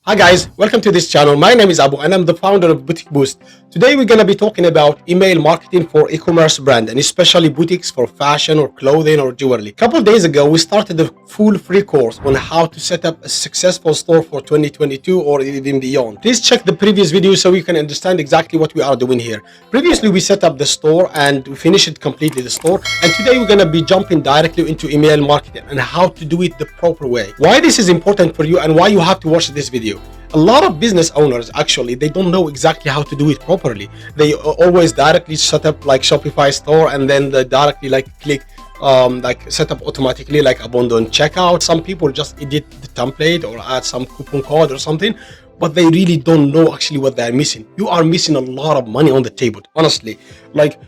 Hi guys, welcome to this channel. My name is Abu and I'm the founder of Boutique Boost. Today we're going to be talking about email marketing for e-commerce brand and especially boutiques for fashion or clothing or jewelry. A couple of days ago we started a full free course on how to set up a successful store for 2022 or even beyond. Please check the previous video so you can understand exactly what we are doing here. Previously we set up the store and we finished it completely the store, and today we're going to be jumping directly into email marketing and how to do it the proper way. Why this is important for you and why you have to watch this video. A lot of business owners actually they don't know exactly how to do it properly. They always directly set up like Shopify store and then they directly like click like set up automatically like abandon checkout. Some people just edit the template or add some coupon code or something, but they really don't know actually what they're missing. You are missing a lot of money on the table, honestly. Like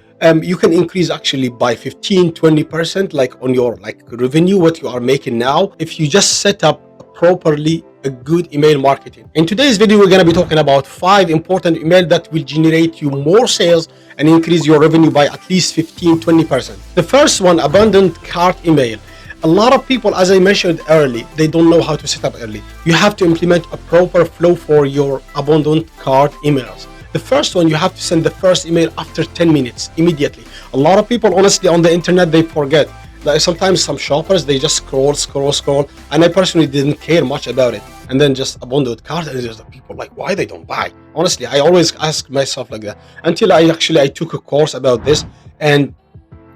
you can increase actually by 15-20% like on your like revenue what you are making now if you just set up properly a good email marketing. In today's video we're going to be talking about 5 important emails that will generate you more sales and increase your revenue by at least 15-20%. The first one, abandoned cart email. A lot of people, as I mentioned early, they don't know how to set up early. You have to implement a proper flow for your abandoned cart emails. The first one, you have to send the first email after 10 minutes immediately. A lot of people honestly on the internet they forget. Like sometimes some shoppers they just scroll, and I personally didn't care much about it, and then just abandoned cart, and there's the people like why they don't buy. Honestly, I always ask myself like that until I took a course about this, and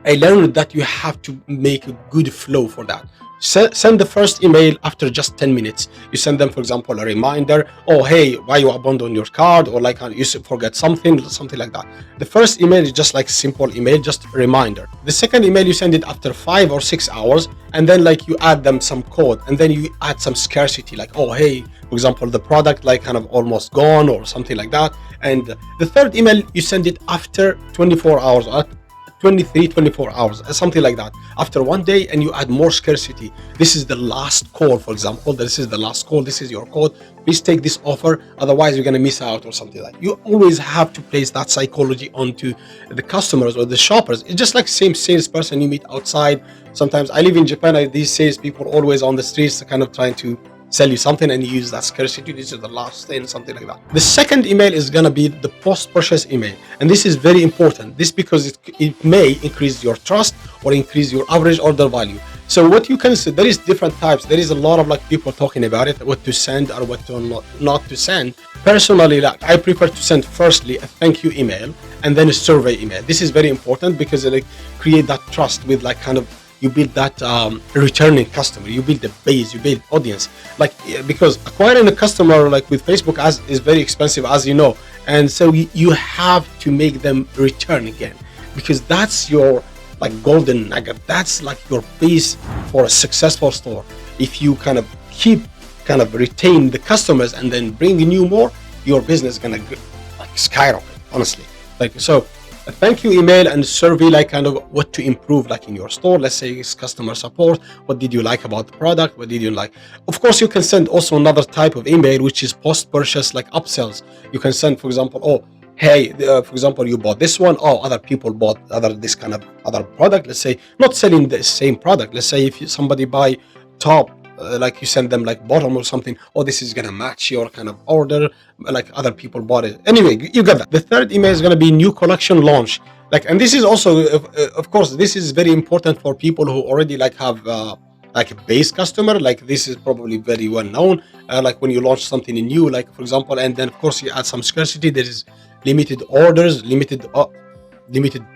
I learned that you have to make a good flow for that. Send the first email after just 10 minutes. You send them, for example, a reminder. Oh, hey, why you abandon your card? Or like you forget something like that. The first email is just like simple email, just a reminder. The second email, you send it after 5 or 6 hours. And then like you add them some code. And then you add some scarcity. Like, oh, hey, for example, the product like kind of almost gone or something like that. And the third email, you send it after 24 hours. 24 hours, something like that, after one day, and you add more scarcity. This is the last call, for example. This is the last call. This is your code. Please take this offer, otherwise you're going to miss out or something like that. You always have to place that psychology onto the customers or the shoppers. It's just like same salesperson you meet outside. Sometimes I live in Japan. These salespeople always on the streets kind of trying to sell you something, and you use that scarcity. This is the last thing, something like that. The second email is gonna be the post-purchase email, and this is very important. This because it may increase your trust or increase your average order value. So what you can say, there is different types. There is a lot of like people talking about it, what to send or what to not to send. Personally, like I prefer to send firstly a thank you email and then a survey email. This is very important because it like create that trust with like kind of you build that returning customer, you build a base, you build audience, like because acquiring a customer like with Facebook is very expensive, as you know, and so you have to make them return again, because that's your like golden nugget. That's like your base for a successful store. If you kind of retain the customers and then bring new more, your business is gonna like skyrocket, honestly. Like so a thank you email and survey like kind of what to improve like in your store. Let's say it's customer support. What did you like about the product? What did you like? Of course, you can send also another type of email, which is post-purchase like upsells. You can send, for example, oh, hey, for example, you bought this one. Oh, other people bought this kind of other product. Let's say not selling the same product. Let's say if somebody buy top, like you send them like bottom or something, oh, this is gonna match your kind of order, like other people bought it. Anyway, you get that. The third email is gonna be new collection launch, like, and this is also of course this is very important for people who already like have like a base customer. Like this is probably very well known, like when you launch something new, like for example, and then of course you add some scarcity. There is limited orders, limited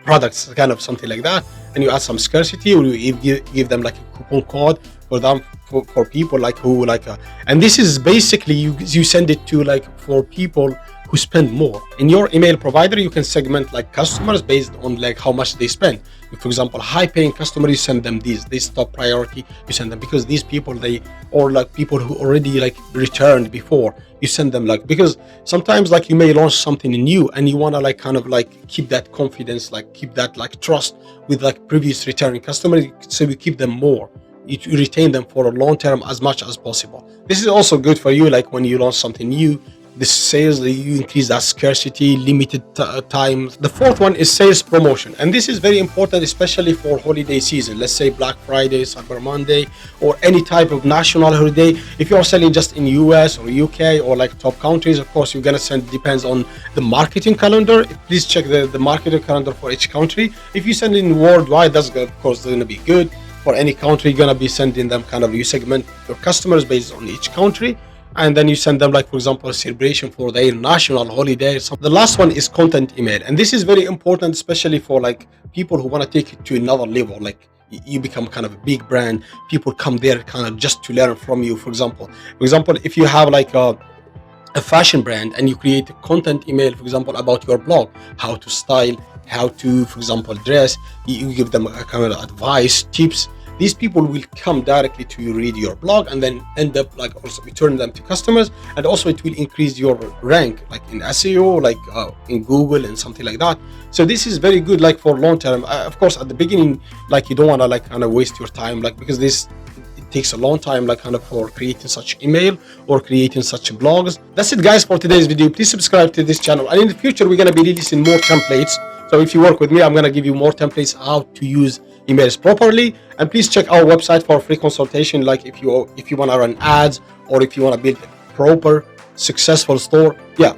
products, kind of something like that, and you add some scarcity, or you give them like a coupon code for them, for people like who like and this is basically you send it to like for people who spend more. In your email provider, you can segment like customers based on like how much they spend. If, for example, high paying customers, you send them this top priority, you send them, because these people or like people who already like returned before, you send them like, because sometimes like you may launch something new and you want to like kind of like keep that confidence, like keep that like trust with like previous returning customers, so you keep them more. You retain them for a long term as much as possible. This is also good for you, like when you launch something new, the sales, you increase that scarcity, limited time. The fourth one is sales promotion, and this is very important, especially for holiday season. Let's say Black Friday, Cyber Monday, or any type of national holiday. If you are selling just in US or UK or like top countries, of course you're gonna send, depends on the marketing calendar. Please check the marketing calendar for each country. If you send in worldwide, that's of course gonna be good. For any country, you're gonna be sending them kind of, you segment your customers based on each country, and then you send them, like for example, a celebration for their national holiday. So the last one is content email, and this is very important, especially for like people who want to take it to another level. Like you become kind of a big brand, people come there kind of just to learn from you. For example, if you have like a fashion brand and you create a content email, for example, about your blog, how to style, how to, for example, dress, you give them a kind of advice, tips. These people will come directly to you, read your blog, and then end up like also return them to customers. And also it will increase your rank, like in SEO, like in Google and something like that. So this is very good, like for long term. Of course, at the beginning, like you don't want to like kind of waste your time, like because this it takes a long time, like kind of for creating such email or creating such blogs. That's it, guys, for today's video. Please subscribe to this channel, and in the future we're gonna be releasing more templates. So if you work with me, I'm gonna give you more templates how to use emails properly. And please check our website for a free consultation. Like if you want to run ads, or if you want to build a proper successful store. Yeah,